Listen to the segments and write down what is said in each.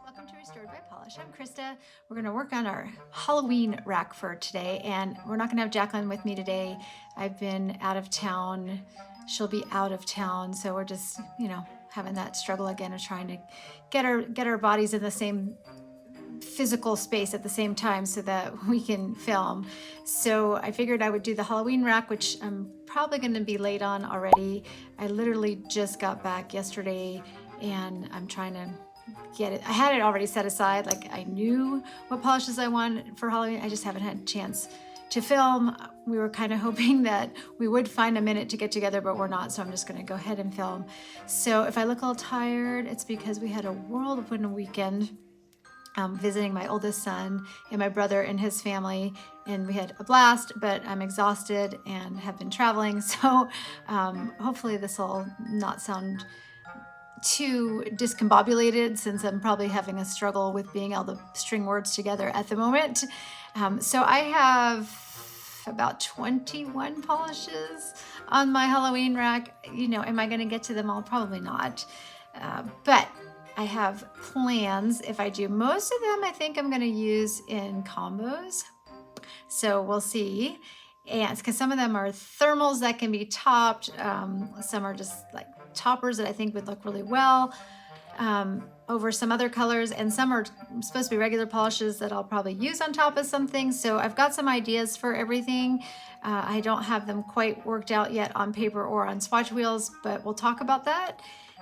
Welcome to Restored by Polish. I'm Krista. We're going to work on our Halloween rack for today, and we're not going to have Jacqueline with me today. I've been out of town. She'll be out of town, so we're just, you know, having that struggle again of trying to get our bodies in the same physical space at the same time so that we can film. So I figured I would do the Halloween rack, which I'm probably going to be late on already. I literally just got back yesterday and I'm trying to get it. I had it already set aside. Like, I knew what polishes I wanted for Halloween. I just haven't had a chance to film. We were kind of hoping that we would find a minute to get together, but we're not. So I'm just going to go ahead and film. So if I look all tired, it's because we had a whirlwind weekend. Visiting my oldest son and my brother and his family, and we had a blast, but I'm exhausted and have been traveling. So hopefully this will not sound too discombobulated, since I'm probably having a struggle with being able to string words together at the moment. So I have about 21 polishes on my Halloween rack. You know, am I going to get to them all? Probably not. But I have plans. If I do most of them, I think I'm going to use in combos. So we'll see. And because some of them are thermals that can be topped. Some are just like toppers that I think would look really well over some other colors. And some are supposed to be regular polishes that I'll probably use on top of something. So I've got some ideas for everything. I don't have them quite worked out yet on paper or on swatch wheels, but we'll talk about that.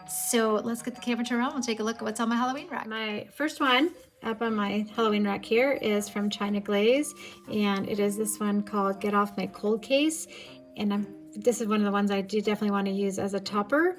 So let's get the camera turned around. We'll take a look at what's on my Halloween rack. My first one up on my Halloween rack here is from China Glaze, and it is this one called Get Off My Cold Case. And this is one of the ones I do definitely want to use as a topper.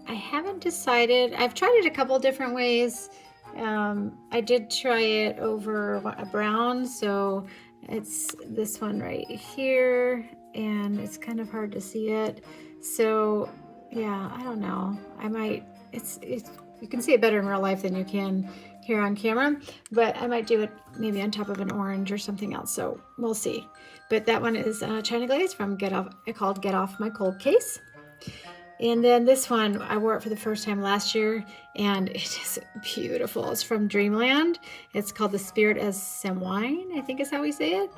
I haven't decided. I've tried it a couple different ways. I did try it over a brown, so it's this one right here, and it's kind of hard to see it. So yeah, I don't know. I might, you can see it better in real life than you can here on camera, but I might do it maybe on top of an orange or something else. So we'll see. But that one is China Glaze from called Get Off My Cold Case. And then this one, I wore it for the first time last year, and it is beautiful. It's from Dreamland. It's called The Spirit as Some Wine, I think is how we say it.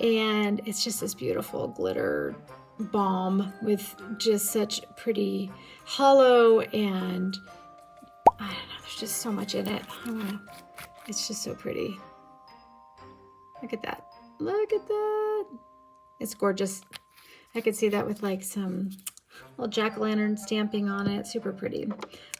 And it's just this beautiful glitter balm with just such pretty hollow, and I don't know, there's just so much in it. It's just so pretty. Look at that. Look at that. It's gorgeous. I could see that with like some little jack-o'-lantern stamping on it. Super pretty.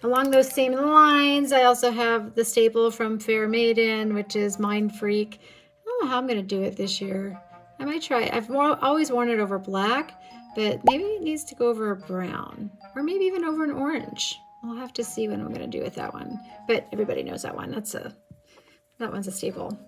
Along those same lines, I also have the staple from Fair Maiden, which is Mind Freak. I don't know how I'm going to do it this year. I might try it. I've always worn it over black, but maybe it needs to go over a brown, or maybe even over an orange. I'll have to see what I'm going to do with that one. But everybody knows that one. That one's a staple.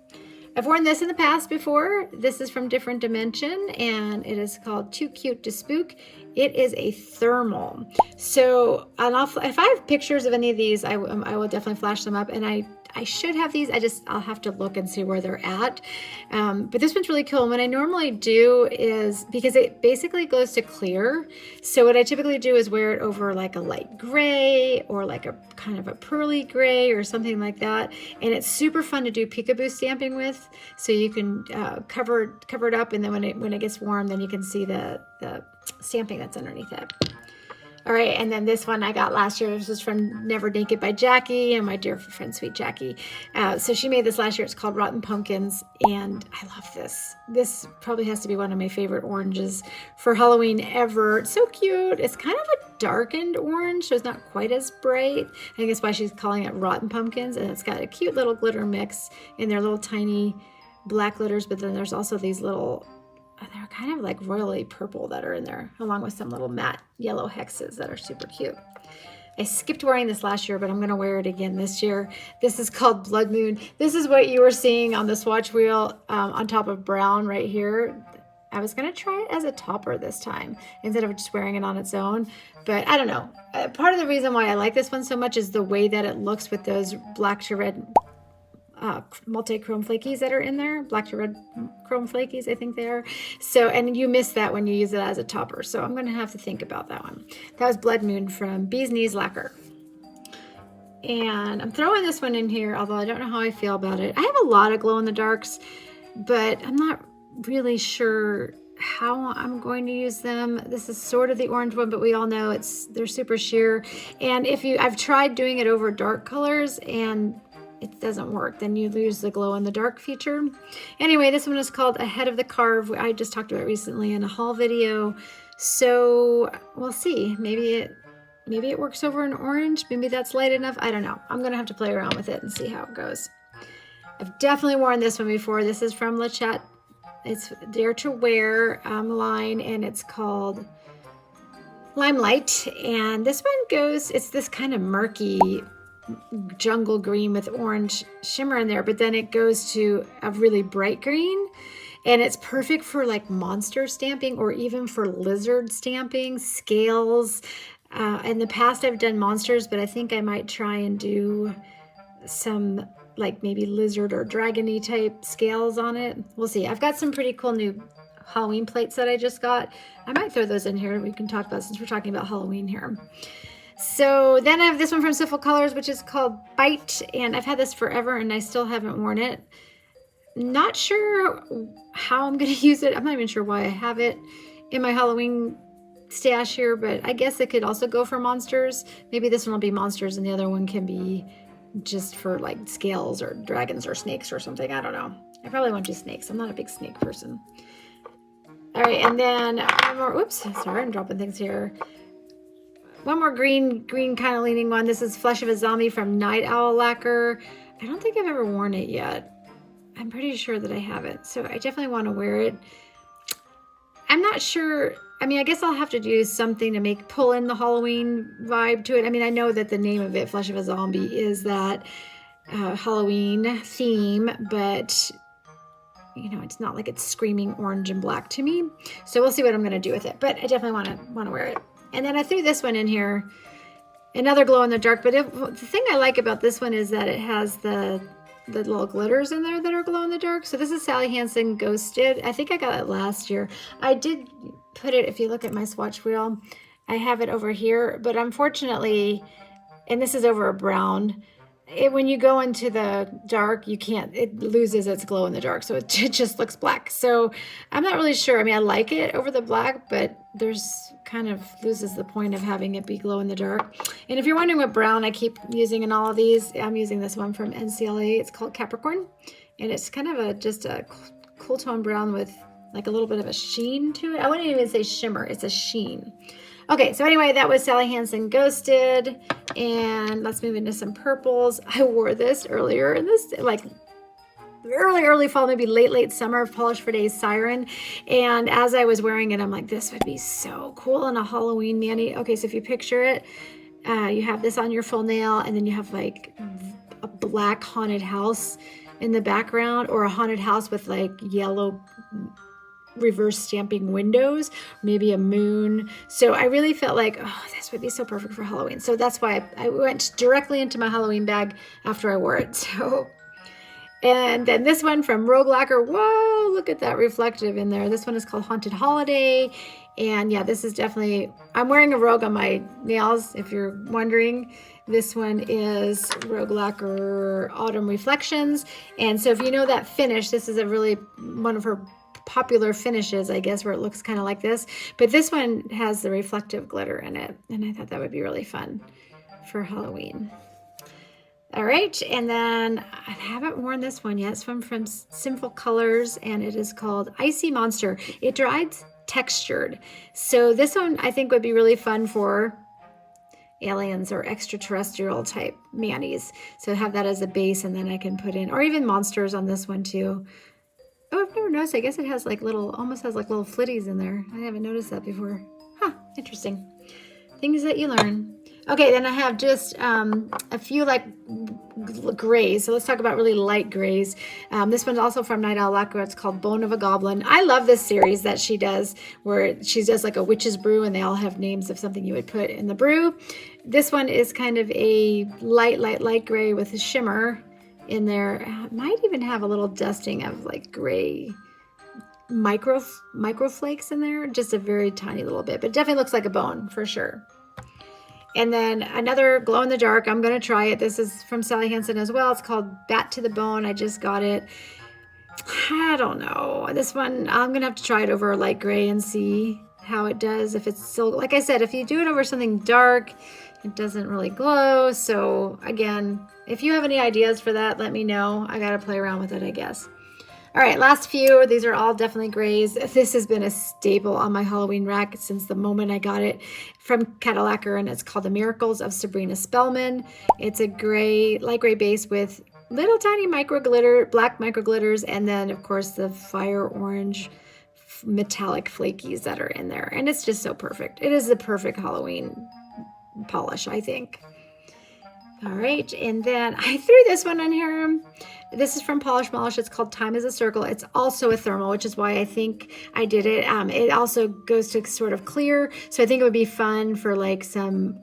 I've worn this in the past before. This is from Different Dimension, and it is called Too Cute to Spook. It is a thermal. So if I have pictures of any of these, I will definitely flash them up, and I should have these. I'll have to look and see where they're at. But this one's really cool. And what I normally do is, because it basically goes to clear, so what I typically do is wear it over like a light gray or like a kind of a pearly gray or something like that. And it's super fun to do peekaboo stamping with. So you can cover it up, and then when it gets warm, then you can see the stamping that's underneath it. All right, and then this one I got last year. This is from Never Naked by Jackie and my dear friend, Sweet Jackie. So she made this last year. It's called Rotten Pumpkins, and I love this. This probably has to be one of my favorite oranges for Halloween ever. It's so cute. It's kind of a darkened orange, so it's not quite as bright. I think that's why she's calling it Rotten Pumpkins, and it's got a cute little glitter mix in their little tiny black glitters, but then there's also these little, they're kind of like royally purple that are in there, along with some little matte yellow hexes that are super cute. I skipped wearing this last year, but I'm going to wear it again this year. This is called Blood Moon. This is what you were seeing on the swatch wheel on top of brown right here. I was going to try it as a topper this time instead of just wearing it on its own. But I don't know. Part of the reason why I like this one so much is the way that it looks with those black to red multi-chrome flakies that are in there, black to red chrome flakies, I think they are. So, and you miss that when you use it as a topper. So I'm going to have to think about that one. That was Blood Moon from Bee's Knees Lacquer. And I'm throwing this one in here, although I don't know how I feel about it. I have a lot of glow-in-the-darks, but I'm not really sure how I'm going to use them. This is sort of the orange one, but we all know they're super sheer. And I've tried doing it over dark colors and it doesn't work. Then you lose the glow-in-the-dark feature. Anyway, this one is called Ahead of the Carve. I just talked about it recently in a haul video. So we'll see. Maybe it works over an orange. Maybe that's light enough. I don't know. I'm going to have to play around with it and see how it goes. I've definitely worn this one before. This is from Lacquer. It's Dare to Wear line, and it's called Limelight. And this one it's this kind of murky jungle green with orange shimmer in there, but then it goes to a really bright green. And it's perfect for like monster stamping or even for lizard stamping, scales. In the past I've done monsters, but I think I might try and do some like maybe lizard or dragon-y type scales on it. We'll see. I've got some pretty cool new Halloween plates that I just got. I might throw those in here. We can talk about since we're talking about Halloween here. So then I have this one from Simple Colors, which is called Bite. And I've had this forever and I still haven't worn it. Not sure how I'm going to use it. I'm not even sure why I have it in my Halloween stash here, but I guess it could also go for monsters. Maybe this one will be monsters and the other one can be just for like scales or dragons or snakes or something. I don't know. I probably want just snakes. I'm not a big snake person. All right, and then one more. Oops, sorry, I'm dropping things here. One more green kind of leaning one. This is Flesh of a Zombie from Night Owl Lacquer. I don't think I've ever worn it yet. I'm pretty sure that I haven't, so I definitely want to wear it. I'm not sure. I mean, I guess I'll have to do something to pull in the Halloween vibe to it. I mean, I know that the name of it, Flesh of a Zombie, is that Halloween theme, but you know, it's not like it's screaming orange and black to me. So we'll see what I'm going to do with it, but I definitely want to wear it. And then I threw this one in here, another glow in the dark. But the thing I like about this one is that it has the little glitters in there that are glow in the dark. So this is Sally Hansen Ghosted. I think I got it last year. I did put it, if you look at my swatch wheel, I have it over here, but unfortunately, and this is over a brown, when you go into the dark, it loses its glow in the dark. So it just looks black. So I'm not really sure. I mean, I like it over the black, but there's kind of loses the point of having it be glow in the dark. And if you're wondering what brown I keep using in all of these, I'm using this one from NCLA. It's called Capricorn. And it's kind of just a cool tone brown with like a little bit of a sheen to it. I wouldn't even say shimmer. It's a sheen. Okay, so anyway, that was Sally Hansen Ghosted, and let's move into some purples. I wore this earlier in this, like early fall, maybe late summer of Polish for Days Siren, and as I was wearing it, I'm like, this would be so cool in a Halloween mani. Okay, so if you picture it, you have this on your full nail, and then you have like a black haunted house in the background, or a haunted house with like yellow reverse stamping windows, maybe a moon. So I really felt like, oh, this would be so perfect for Halloween. So that's why I went directly into my Halloween bag after I wore it. So, and then this one from Rogue Lacquer. Whoa, look at that reflective in there. This one is called Haunted Holiday. And yeah, this is definitely, I'm wearing a Rogue on my nails, if you're wondering. This one is Rogue Lacquer Autumn Reflections. And so if you know that finish, this is one of her popular finishes, I guess, where it looks kind of like this, but this one has the reflective glitter in it, and I thought that would be really fun for Halloween. All right, and then I haven't worn this one yet. It's from Simple Colors, and it is called Icy Monster. It dries textured, so this one I think would be really fun for aliens or extraterrestrial type manis. So have that as a base, and then I can put in, or even monsters on this one too. Oh, I've never noticed. I guess it has like almost has like little flitties in there. I haven't noticed that before. Huh, interesting. Things that you learn. Okay, then I have just a few like grays. So let's talk about really light grays. This one's also from Night Owl Lacquer. It's called Bone of a Goblin. I love this series that she does, where she does like a witch's brew, and they all have names of something you would put in the brew. This one is kind of a light gray with a shimmer. in there. It might even have a little dusting of like gray micro flakes in there, just a very tiny little bit, but it definitely looks like a bone for sure. And then another glow in the dark, I'm going to try it. This is from Sally Hansen as well. It's called Bat to the Bone. I just got it. I don't know. This one, I'm going to have to try it over light gray and see how it does. If it's still, like I said, if you do it over something dark, it doesn't really glow. So again, if you have any ideas for that, let me know. I got to play around with it, I guess. All right, last few. These are all definitely grays. This has been a staple on my Halloween rack since the moment I got it from Lacquer, and it's called the Miracles of Sabrina Spellman. It's a gray, light gray base with little tiny micro glitter, black micro glitters, and then of course the fire orange metallic flakies that are in there. And it's just so perfect. It is the perfect Halloween polish, I think. All right, and then I threw this one in here. This is from Polish Molish. It's called Time is a Circle. It's also a thermal, which is why I think I did it. It also goes to sort of clear, so I think it would be fun for like some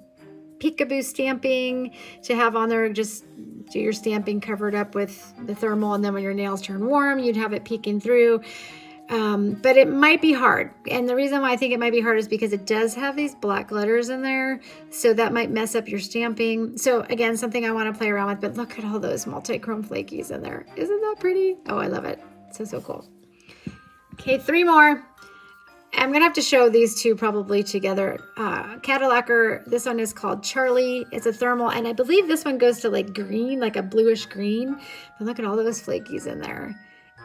peekaboo stamping to have on there. Just do your stamping covered up with the thermal, and then when your nails turn warm, you'd have it peeking through. But it might be hard. And the reason why I think it might be hard is because it does have these black glitters in there. So that might mess up your stamping. So again, something I want to play around with, but look at all those multi-chrome flakies in there. Isn't that pretty? Oh, I love it. So cool. Okay, 3 more. I'm going to have to show these two probably together. Lacquer, this one is called Charlie. It's a thermal, and I believe this one goes to like green, like a bluish green. But look at all those flakies in there.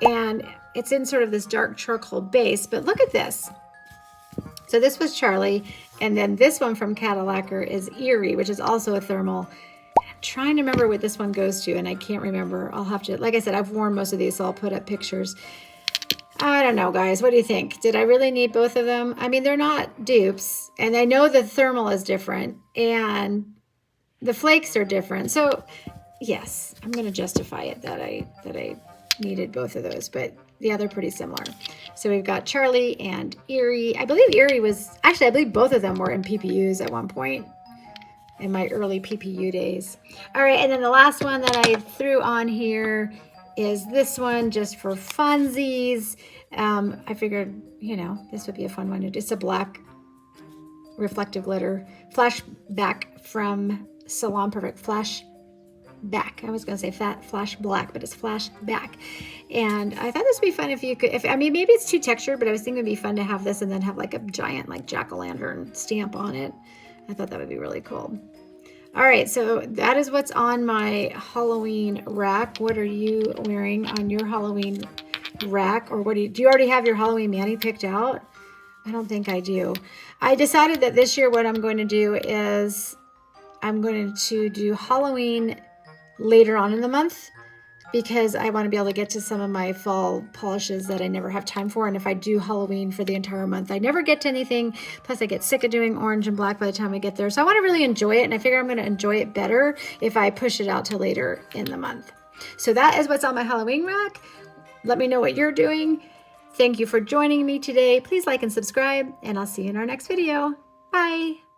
And it's in sort of this dark charcoal base, but look at this. So this was Charlie, and then this one from Lacquer is Eerie, which is also a thermal. I'm trying to remember what this one goes to, and I can't remember. I'll have to, like I said, I've worn most of these, so I'll put up pictures. I don't know, guys. What do you think? Did I really need both of them? I mean, they're not dupes, and I know the thermal is different, and the flakes are different. So yes, I'm going to justify it that I needed both of those, but yeah, they're pretty similar. So we've got Charlie and Eerie. I believe Eerie was, actually, I believe both of them were in PPUs at one point in my early PPU days. All right, and then the last one that I threw on here is this one just for funsies. I figured, you know, this would be a fun one. It's a black reflective glitter flashback from Salon Perfect. Flashback. I was going to say flash black, but it's flashback. And I thought this would be fun if you could, I mean, maybe it's too textured, but I was thinking it'd be fun to have this and then have like a giant like jack-o'-lantern stamp on it. I thought that would be really cool. All right, so that is what's on my Halloween rack. What are you wearing on your Halloween rack? Or what do you already have your Halloween mani picked out? I don't think I do. I decided that this year what I'm going to do is I'm going to do Halloween later on in the month, because I want to be able to get to some of my fall polishes that I never have time for. And if I do Halloween for the entire month, I never get to anything. Plus I get sick of doing orange and black by the time I get there. So I want to really enjoy it. And I figure I'm going to enjoy it better if I push it out to later in the month. So that is what's on my Halloween rack. Let me know what you're doing. Thank you for joining me today. Please like and subscribe, and I'll see you in our next video. Bye.